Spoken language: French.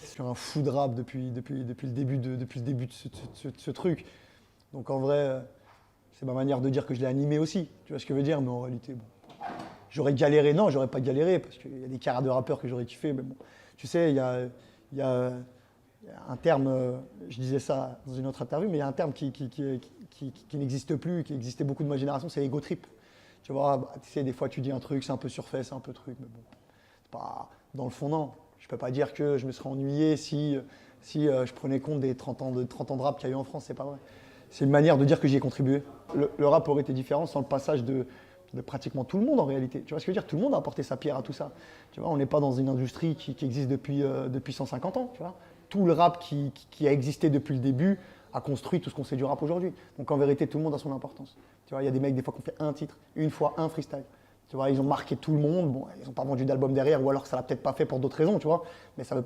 Je suis un fou de rap depuis le début de ce truc. Donc en vrai, c'est ma manière de dire que je l'ai animé aussi. Tu vois ce que je veux dire? Mais en réalité, bon. J'aurais galéré, non, j'aurais pas galéré, parce qu'il y a des carrières de rappeurs que j'aurais kiffé, mais bon. Tu sais, il y a un terme, je disais ça dans une autre interview, mais il y a un terme qui n'existe plus, qui existait beaucoup de ma génération, c'est l'ego trip. Tu vois, bah, tu sais, des fois tu dis un truc, c'est un peu surfait, c'est un peu truc, mais bon, c'est pas, dans le fond, non. Je peux pas dire que je me serais ennuyé si je prenais compte des 30 ans de rap qu'il y a eu en France, c'est pas vrai. C'est une manière de dire que j'y ai contribué. Le rap aurait été différent sans le passage de pratiquement tout le monde en réalité. Tu vois ce que je veux dire? Tout le monde a apporté sa pierre à tout ça. Tu vois, on n'est pas dans une industrie qui existe depuis 150 ans. Tu vois, tout le rap qui a existé depuis le début a construit tout ce qu'on sait du rap aujourd'hui. Donc en vérité, tout le monde a son importance. Tu vois, il y a des mecs des fois qui ont fait un titre, une fois, un freestyle. Tu vois, ils ont marqué tout le monde. Bon, ils n'ont pas vendu d'album derrière, ou alors ça l'a peut-être pas fait pour d'autres raisons, tu vois. Mais ça veut